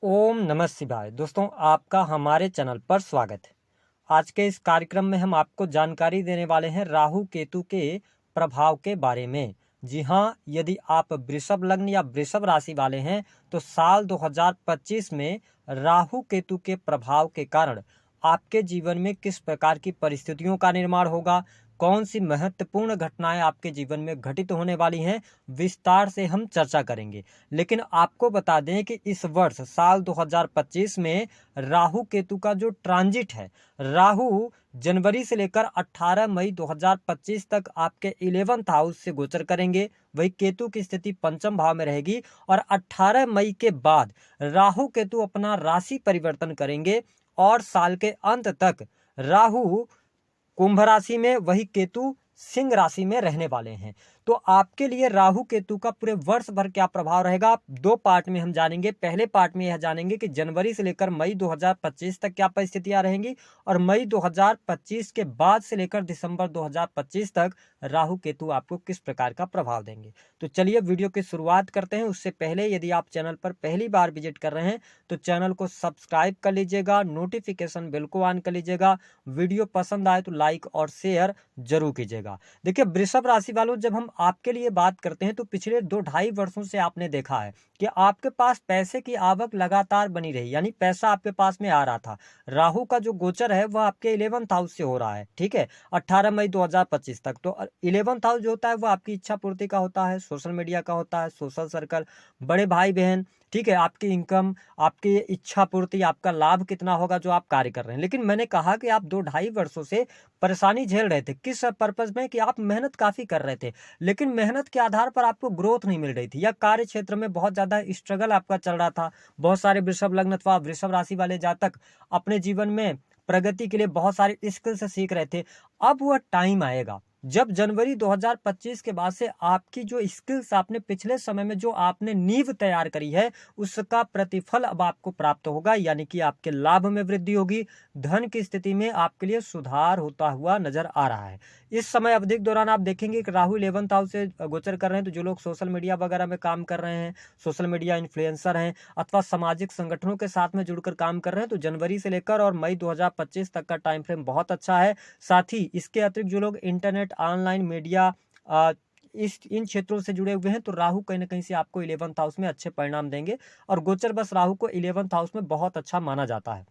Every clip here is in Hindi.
ओम नमः शिवाय। दोस्तों, आपका हमारे चैनल पर स्वागत है। आज के इस कार्यक्रम में हम आपको जानकारी देने वाले हैं राहु केतु के प्रभाव के बारे में। जी हाँ, यदि आप वृषभ लग्न या वृषभ राशि वाले हैं तो साल 2025 में राहु केतु के प्रभाव के कारण आपके जीवन में किस प्रकार की परिस्थितियों का निर्माण होगा, कौन सी महत्वपूर्ण घटनाएं आपके जीवन में घटित होने वाली हैं, विस्तार से हम चर्चा करेंगे। लेकिन आपको बता दें कि इस वर्ष साल 2025 में राहु केतु का जो ट्रांजिट है, राहु जनवरी से लेकर 18 मई 2025 तक आपके 11th हाउस से गोचर करेंगे। वही केतु की स्थिति पंचम भाव में रहेगी और 18 मई के बाद राहु केतु अपना राशि परिवर्तन करेंगे और साल के अंत तक राहु कुंभ राशि में, वही केतु सिंह राशि में रहने वाले हैं। तो आपके लिए राहु केतु का पूरे वर्ष भर क्या प्रभाव रहेगा, दो पार्ट में हम जानेंगे। पहले पार्ट में यह जानेंगे कि जनवरी से लेकर मई 2025 तक क्या परिस्थितियां रहेंगी और मई 2025 के बाद से लेकर दिसंबर 2025 तक राहु केतु आपको किस प्रकार का प्रभाव देंगे। तो चलिए वीडियो की शुरुआत करते हैं। उससे पहले यदि आप चैनल पर पहली बार विजिट कर रहे हैं तो चैनल को सब्सक्राइब कर लीजिएगा, नोटिफिकेशन बेल को ऑन कर लीजिएगा। वीडियो पसंद आए तो लाइक और शेयर जरूर कीजिएगा। देखिए, वृषभ राशि वालों, जब हम आपके लिए बात करते हैं तो पिछले 2-2.5 वर्षों से आपने देखा है कि आपके पास पैसे की आवक लगातार बनी रही, यानी पैसा आपके पास में आ रहा था। राहु का जो गोचर है वह आपके 11th हाउस से हो रहा है, ठीक है, 18 मई 2025 तक। तो 11th हाउस जो होता है वो आपकी इच्छा पूर्ति का होता है, सोशल मीडिया का होता है, सोशल सर्कल, बड़े भाई बहन, ठीक है, आपकी इनकम, आपकी इच्छा पूर्ति, आपका लाभ कितना होगा जो आप कार्य कर रहे हैं। लेकिन मैंने कहा कि आप 2-2.5 वर्षों से परेशानी झेल रहे थे। किस पर्पज में? कि आप मेहनत काफी कर रहे थे लेकिन मेहनत के आधार पर आपको ग्रोथ नहीं मिल रही थी, या कार्य क्षेत्र में बहुत ज्यादा स्ट्रगल आपका चल रहा था। बहुत सारे वृषभ लग्न अथवा वृषभ राशि वाले जातक अपने जीवन में प्रगति के लिए बहुत सारे स्किल्स सीख रहे थे। अब वह टाइम आएगा जब जनवरी 2025 के बाद से आपकी जो स्किल्स आपने पिछले समय में जो आपने नींव तैयार करी है उसका प्रतिफल अब आपको प्राप्त होगा, यानी कि आपके लाभ में वृद्धि होगी। धन की स्थिति में आपके लिए सुधार होता हुआ नजर आ रहा है। इस समय अवधि के दौरान आप देखेंगे कि राहु 11th हाउस से गोचर कर रहे हैं। तो जो लोग सोशल मीडिया वगैरह में काम कर रहे हैं, सोशल मीडिया इन्फ्लुएंसर हैं अथवा सामाजिक संगठनों के साथ में जुड़कर काम कर रहे हैं, तो जनवरी से लेकर और मई 2025 तक का टाइम फ्रेम बहुत अच्छा है। साथ ही इसके अतिरिक्त जो लोग इंटरनेट, ऑनलाइन मीडिया, इन क्षेत्रों से जुड़े हुए हैं, तो राहु कहीं ना कहीं से आपको 11th हाउस में अच्छे परिणाम देंगे और गोचर बस राहु को 11th हाउस में बहुत अच्छा माना जाता है।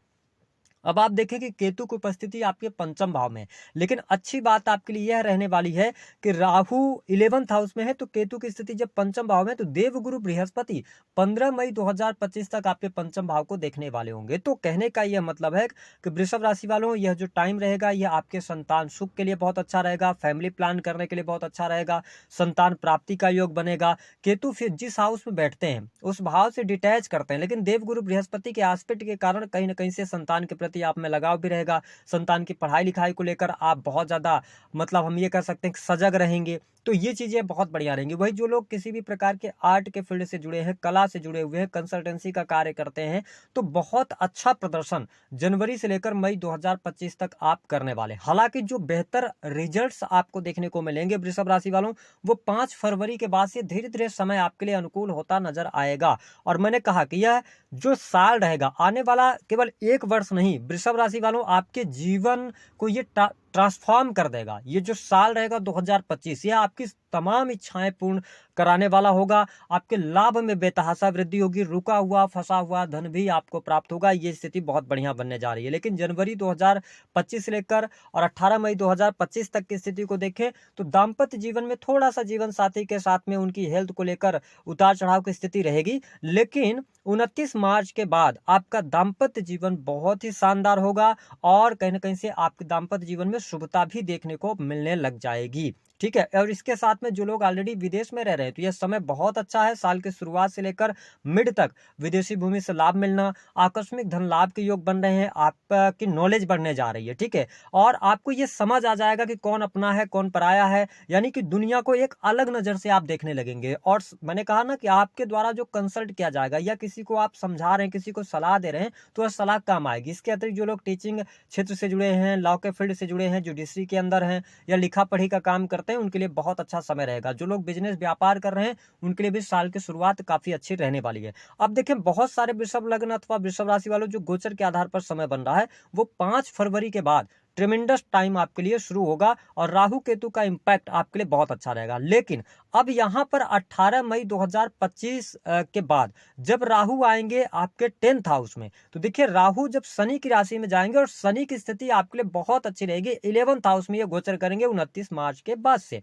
अब आप देखें कि केतु की उपस्थिति आपके पंचम भाव में, लेकिन अच्छी बात आपके लिए यह रहने वाली है कि राहु 11th हाउस में है तो केतु की स्थिति जब पंचम भाव में, तो देवगुरु बृहस्पति 15 मई 2025 तक आपके पंचम भाव को देखने वाले होंगे। तो कहने का यह मतलब है कि वृषभ राशि वालों, यह जो टाइम रहेगा यह आपके संतान सुख के लिए बहुत अच्छा रहेगा, फैमिली प्लान करने के लिए बहुत अच्छा रहेगा, संतान प्राप्ति का योग बनेगा। केतु फिर जिस हाउस में बैठते हैं उस भाव से डिटैच करते हैं, लेकिन देवगुरु बृहस्पति के एस्पेक्ट के कारण कहीं ना कहीं से संतान के आप में लगाव भी रहेगा। संतान की पढ़ाई लिखाई को लेकर आप बहुत ज्यादा, मतलब हम ये कह सकते हैं, सजग रहेंगे। तो ये चीजें बहुत बढ़िया रहेंगी। वही जो लोग किसी भी प्रकार के आर्ट के फील्ड से जुड़े हैं, कला से जुड़े हुए हैं, कंसल्टेंसी का कार्य करते हैं, तो बहुत अच्छा प्रदर्शन जनवरी से लेकर मई 2025 तक आप करने वाले। हालांकि जो बेहतर रिजल्ट्स आपको देखने को मिलेंगे वृषभ राशि वालों, वो 5 फरवरी के बाद से धीरे धीरे समय आपके लिए अनुकूल होता नजर आएगा। और मैंने कहा कि यह जो साल रहेगा, आने वाला केवल 1 वर्ष नहीं, वृषभ राशि वालों आपके जीवन को ये ट्रांसफॉर्म कर देगा। ये जो साल रहेगा 2025, यह आपकी तमाम इच्छाएं पूर्ण कराने वाला होगा। आपके लाभ में बेतहाशा वृद्धि होगी, रुका हुआ फंसा हुआ धन भी आपको प्राप्त होगा। ये स्थिति बहुत बढ़िया बनने जा रही है। लेकिन जनवरी 2025 से लेकर और 18 मई 2025 तक की स्थिति को देखें तो दाम्पत्य जीवन में थोड़ा सा जीवन साथी के साथ में उनकी हेल्थ को लेकर उतार चढ़ाव की स्थिति रहेगी। लेकिन 29 मार्च के बाद आपका दाम्पत्य जीवन बहुत ही शानदार होगा और कहीं ना कहीं से आपके दाम्पत्य जीवन में शुभता भी देखने को मिलने लग जाएगी, ठीक है। और इसके साथ में जो लोग ऑलरेडी विदेश में रह रहे हैं तो यह समय बहुत अच्छा है। साल की शुरुआत से लेकर मिड तक विदेशी भूमि से लाभ मिलना, आकस्मिक धन लाभ के योग बन रहे हैं, आपकी नॉलेज बढ़ने जा रही है, ठीक है। और आपको ये समझ आ जाएगा कि कौन अपना है कौन पराया है, यानी कि दुनिया को एक अलग नजर से आप देखने लगेंगे। और मैंने कहा ना कि आपके द्वारा जो कंसल्ट किया जाएगा या किसी को आप समझा रहे हैं, किसी को सलाह दे रहे हैं, तो वह सलाह काम आएगी। इसके अतिरिक्त जो लोग टीचिंग क्षेत्र से जुड़े हैं, लॉ के फील्ड से जुड़े हैं, जुडिशरी के अंदर हैं या लिखा पढ़ी का काम करते करते हैं उनके लिए बहुत अच्छा समय रहेगा। जो लोग बिजनेस व्यापार कर रहे हैं उनके लिए भी साल की शुरुआत काफी अच्छी रहने वाली है। अब देखें, बहुत सारे वृषभ लग्न अथवा वृषभ राशि वालों जो गोचर के आधार पर समय बन रहा है वो 5 फरवरी के बाद ट्रेमेंडस टाइम आपके लिए शुरू होगा और राहु केतु का इंपैक्ट आपके लिए बहुत अच्छा रहेगा। लेकिन अब यहां पर 18 मई 2025 के बाद जब राहु आएंगे आपके 10th हाउस में, तो देखिए राहु जब शनि की राशि में जाएंगे और शनि की स्थिति आपके लिए बहुत अच्छी रहेगी। 11th हाउस में ये गोचर करेंगे 29 मार्च के बाद से।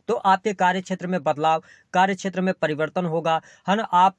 तो आपके कार्य क्षेत्र में बदलाव, कार्य क्षेत्र में परिवर्तन होगा, है ना। आप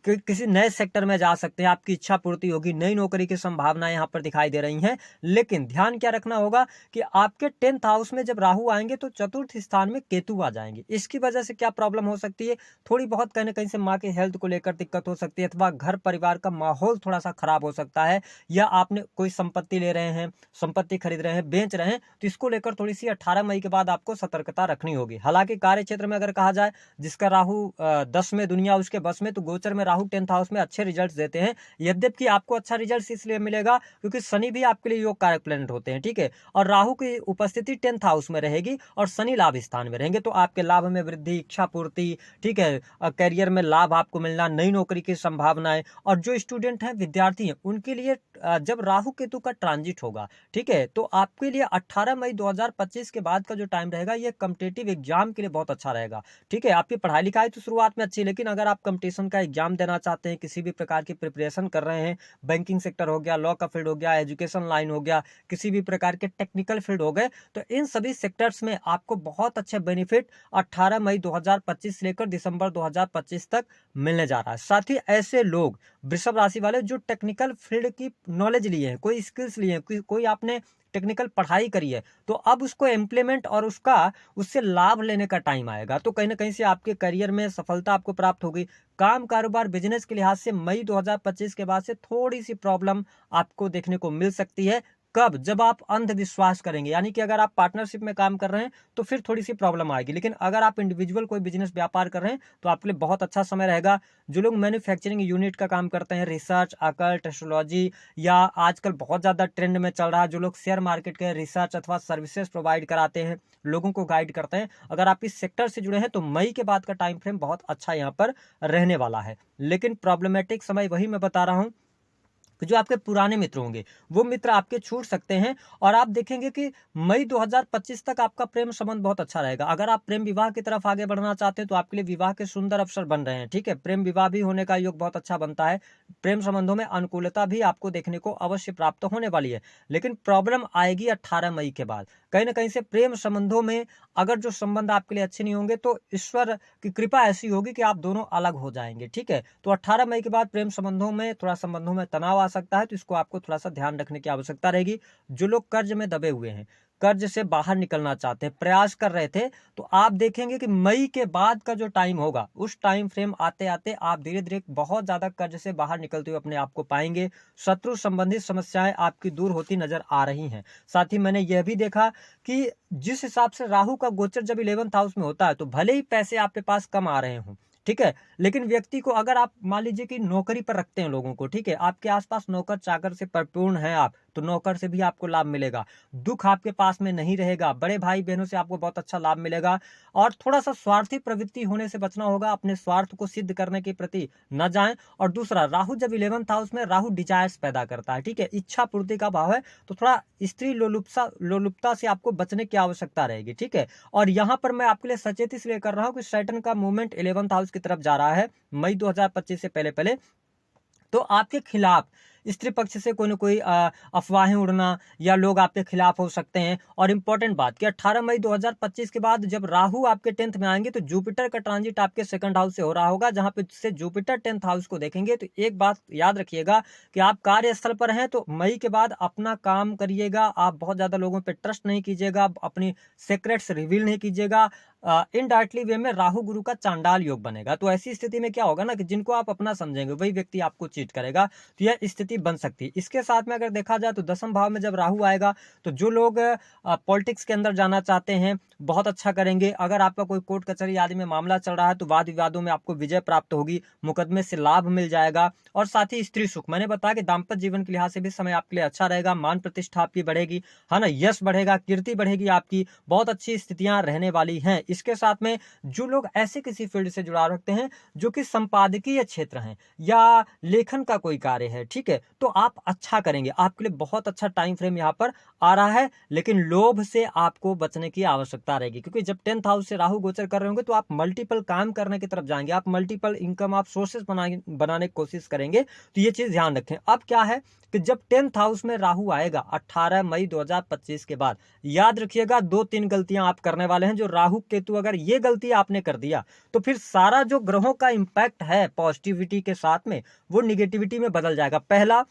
किसी नए सेक्टर में जा सकते हैं, आपकी इच्छा पूर्ति होगी, नई नौकरी की संभावनाएं यहाँ पर दिखाई दे रही हैं। लेकिन ध्यान क्या रखना होगा कि आपके 10th हाउस में जब राहु आएंगे तो चतुर्थ स्थान में केतु आ जाएंगे। इसकी वजह से क्या प्रॉब्लम हो सकती है, थोड़ी बहुत कहीं ना कहीं से माँ के हेल्थ को लेकर दिक्कत हो सकती है, अथवा घर परिवार का माहौल थोड़ा सा खराब हो सकता है, या आपने कोई संपत्ति ले रहे हैं, संपत्ति खरीद रहे हैं, बेच रहे हैं, तो इसको लेकर थोड़ी सी 18 मई के बाद आपको सतर्कता रखनी होगी। हालांकि कार्य क्षेत्र में अगर कहा जाए, जिसका राहु 10 में दुनिया उसके बस में, तो गोचर में राहु 10th हाउस में अच्छे रिजल्ट्स देते हैं। यद्यपि आपको अच्छा रिजल्ट इसलिए मिलेगा क्योंकि शनि भी आपके लिए योग कारक प्लैनेट होते हैं, ठीक है, और राहु की उपस्थिति 10th हाउस में रहेगी और शनि लाभ स्थान में रहेंगे, तो आपके लाभ में वृद्धि, इच्छा पूर्ति, ठीक है, करियर में लाभ आपको मिलना, नई नौकरी की संभावनाएं। और जो स्टूडेंट हैं, विद्यार्थी हैं, उनके लिए जब राहु केतु का ट्रांजिट होगा, ठीक है, तो आपके लिए 18 मई 2025 के बाद का जो टाइम रहेगा ये कॉम्पिटिटिव एग्जाम के लिए बहुत अच्छा रहेगा, ठीक है। आपकी पढ़ाई लिखाई तो शुरुआत में अच्छी है, लेकिन अगर आप कंपटीशन का एग्जाम देना चाहते हैं, किसी भी प्रकार की प्रिपरेशन कर रहे हैं, बैंकिंग सेक्टर हो गया, लॉ का फील्ड हो गया, एजुकेशन लाइन हो गया, किसी भी प्रकार के टेक्निकल फील्ड हो गए, तो इन सभी सेक्टर्स में आपको बहुत अच्छे बेनिफिट 18 मई 2025 से लेकर दिसंबर 2025 तक मिलने जा रहा है। साथ ही ऐसे लोग वृषभ राशि वाले जो टेक्निकल फील्ड की नॉलेज लिए हैं, कोई स्किल्स लिए हैं, कोई आपने टेक्निकल पढ़ाई करी है, तो अब उसको इम्प्लीमेंट और उससे लाभ लेने का टाइम आएगा। तो कहीं ना कहीं से आपके करियर में सफलता आपको प्राप्त होगी। काम, कारोबार, बिजनेस के लिहाज से मई 2025 के बाद से थोड़ी सी प्रॉब्लम आपको देखने को मिल सकती है। कब? जब आप अंधविश्वास करेंगे, यानी कि अगर आप पार्टनरशिप में काम कर रहे हैं तो फिर थोड़ी सी प्रॉब्लम आएगी, लेकिन अगर आप इंडिविजुअल कोई बिजनेस व्यापार कर रहे हैं तो आपके लिए बहुत अच्छा समय रहेगा। जो लोग मैन्युफैक्चरिंग यूनिट का काम करते हैं, रिसर्च, अकल्ट, एस्ट्रोलॉजी, या आजकल बहुत ज़्यादा ट्रेंड में चल रहा है, जो लोग शेयर मार्केट के रिसर्च अथवा सर्विसेज प्रोवाइड कराते हैं, लोगों को गाइड करते हैं, अगर आप इस सेक्टर से जुड़े हैं तो मई के बाद का टाइम फ्रेम बहुत अच्छा यहाँ पर रहने वाला है। लेकिन प्रॉब्लमेटिक समय वही मैं बता रहा हूँ कि जो आपके पुराने मित्र होंगे वो मित्र आपके छूट सकते हैं, और आप देखेंगे कि मई 2025 तक आपका प्रेम संबंध बहुत अच्छा रहेगा। अगर आप प्रेम विवाह की तरफ आगे बढ़ना चाहते हैं तो आपके लिए विवाह के सुंदर अवसर बन रहे हैं, ठीक है, प्रेम विवाह भी होने का योग बहुत अच्छा बनता है। प्रेम संबंधों में अनुकूलता भी आपको देखने को अवश्य प्राप्त होने वाली है। लेकिन प्रॉब्लम आएगी 18 मई के बाद। कहीं ना कहीं से प्रेम संबंधों में अगर जो संबंध आपके लिए अच्छे नहीं होंगे तो ईश्वर की कृपा ऐसी होगी कि आप दोनों अलग हो जाएंगे, ठीक है। तो 18 मई के बाद प्रेम संबंधों में संबंधों में तनाव आ सकता है, तो इसको आपको थोड़ा सा ध्यान रखने की आवश्यकता रहेगी। जो लोग कर्ज में दबे हुए हैं, कर्ज से बाहर निकलना चाहते हैं, प्रयास कर रहे थे, तो आप देखेंगे कि मई के बाद का जो टाइम होगा उस टाइम फ्रेम आते आते आप धीरे धीरे बहुत ज्यादा कर्ज से बाहर निकलते हुए अपने आप को पाएंगे। शत्रु संबंधित समस्याएं आपकी दूर होती नजर आ रही हैं। साथ ही मैंने यह भी देखा कि जिस हिसाब से राहु का गोचर जब 11th हाउस में होता है तो भले ही पैसे आपके पास कम आ रहे हों, ठीक है, लेकिन व्यक्ति को अगर आप मान लीजिए कि नौकरी पर रखते हैं लोगों को, ठीक है, आपके आसपास नौकर चाकर से परिपूर्ण है आप, तो नौकर से भी आपको लाभ मिलेगा। दुख आपके पास में नहीं रहेगा, बड़े भाई बहनों से आपको बहुत अच्छा लाभ मिलेगा। और थोड़ा सा स्वार्थी प्रवृत्ति होने से बचना होगा, अपने स्वार्थ को सिद्ध करने के प्रति न जाएं। और दूसरा, राहु जब 11th हाउस में, राहु डिजायर्स पैदा करता है, ठीक है, इच्छा पूर्ति का भाव है, तो थोड़ा स्त्री लोलुपता से आपको बचने की आवश्यकता रहेगी, ठीक है। और यहाँ पर मैं आपके लिए सचेत इसलिए कर रहा हूँ कि सैटर्न का मूवमेंट 11th हाउस की तरफ जा रहा है मई 2025 से पहले पहले, तो आपके खिलाफ स्त्री पक्ष से कोई न कोई अफवाहें उड़ना या लोग आपके खिलाफ हो सकते हैं। और इंपॉर्टेंट बात कि 18 मई 2025 के बाद जब राहु आपके 10th में आएंगे तो जुपिटर का ट्रांजिट आपके 2nd हाउस से हो रहा होगा, जहां पे से जुपिटर 10th हाउस को देखेंगे। तो एक बात याद रखिएगा कि आप कार्यस्थल पर हैं तो मई के बाद अपना काम करिएगा, आप बहुत ज्यादा लोगों पर ट्रस्ट नहीं कीजिएगा, अपनी सीक्रेट्स रिवील नहीं कीजिएगा, इनडायरेक्टली वे में राहु गुरु का चांडाल योग बनेगा। तो ऐसी स्थिति में क्या होगा ना कि जिनको आप अपना समझेंगे वही व्यक्ति आपको चीट करेगा। तो यह स्थिति बन सकती है। इसके साथ में अगर देखा जाए तो दसम भाव में जब राहु आएगा तो जो लोग पॉलिटिक्स के अंदर जाना चाहते हैं बहुत अच्छा करेंगे। अगर आपका कोई कोर्ट कचहरी आदि में मामला चल रहा है तो वाद विवादों में आपको विजय प्राप्त होगी, मुकदमे से लाभ मिल जाएगा। और साथ ही स्त्री सुख, मैंने बताया कि दाम्पत्य जीवन के लिहाज से भी समय आपके लिए अच्छा रहेगा। मान प्रतिष्ठा आपकी बढ़ेगी, है ना, यश बढ़ेगा, कीर्ति बढ़ेगी आपकी, बहुत अच्छी स्थितियां रहने वाली हैं। इसके साथ में जो लोग ऐसे किसी फील्ड से जुड़ाव रखते हैं जो कि संपादकीय क्षेत्र हैं या लेखन का कोई कार्य है, ठीक है, तो आप अच्छा करेंगे। आपके लिए बहुत अच्छा टाइम फ्रेम यहाँ पर आ रहा है। लेकिन लोभ से आपको बचने की आवश्यकता रहेगी, क्योंकि जब 10th हाउस से राहु गोचर कर रहे होंगे तो आप मल्टीपल काम करने की तरफ जाएंगे, आप मल्टीपल इनकम आप सोर्सेस बनाने की कोशिश करेंगे। तो ये चीज ध्यान रखें। अब क्या है कि जब 10th हाउस में राहु आएगा 18 मई 2025 के बाद, याद रखिएगा 2-3 गलतियां आप करने वाले हैं। जो राहु केतु, अगर ये गलती आपने कर दिया तो फिर सारा जो ग्रहों का इंपैक्ट है पॉजिटिविटी के साथ में वो निगेटिविटी में बदल जाएगा। पहला,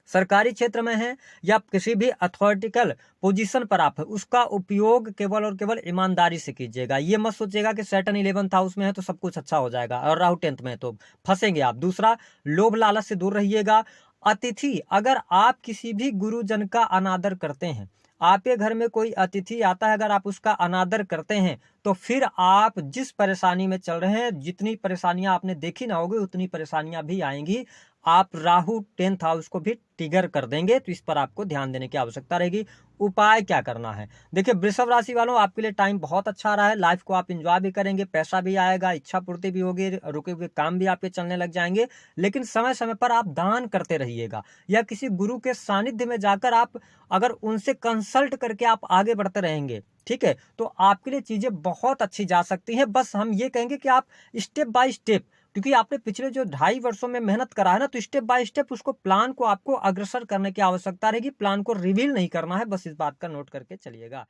सरकारी क्षेत्र में है या किसी भी अथॉरिटिकल पोजीशन पर आप है, उसका उपयोग केवल और केवल ईमानदारी से कीजिएगा। ये मत सोचिएगा कि सैटर्न 11th हाउस में है तो सब कुछ अच्छा हो जाएगा और राहु 10th में है तो फंसेंगे आप। दूसरा, लोभ लालच से दूर रहिएगा। अतिथि, अगर आप किसी भी गुरुजन का अनादर करते हैं, आपके घर में कोई अतिथि आता है, अगर आप उसका अनादर करते हैं तो फिर आप जिस परेशानी में चल रहे हैं, जितनी परेशानियां आपने देखी ना होगी उतनी परेशानियां भी आएंगी। आप राहु 10th हाउस को भी ट्रिगर कर देंगे, तो इस पर आपको ध्यान देने की आवश्यकता रहेगी। उपाय क्या करना है? देखिए वृषभ राशि वालों, आपके लिए टाइम बहुत अच्छा रहा है। लाइफ को आप एंजॉय भी करेंगे, पैसा भी आएगा, इच्छा पूर्ति भी होगी, रुके हुए काम भी आपके चलने लग जाएंगे। लेकिन समय समय पर आप दान करते रहिएगा या किसी गुरु के सानिध्य में जाकर आप अगर उनसे कंसल्ट करके आप आगे बढ़ते रहेंगे, ठीक है, तो आपके लिए चीजें बहुत अच्छी जा सकती हैं। बस हम ये कहेंगे कि आप स्टेप बाय स्टेप, क्योंकि आपने पिछले जो 2.5 वर्षों में मेहनत करा है ना, तो स्टेप बाय स्टेप उसको प्लान को आपको अग्रसर करने की आवश्यकता रहेगी। प्लान को रिवील नहीं करना है, बस इस बात का नोट करके चलिएगा।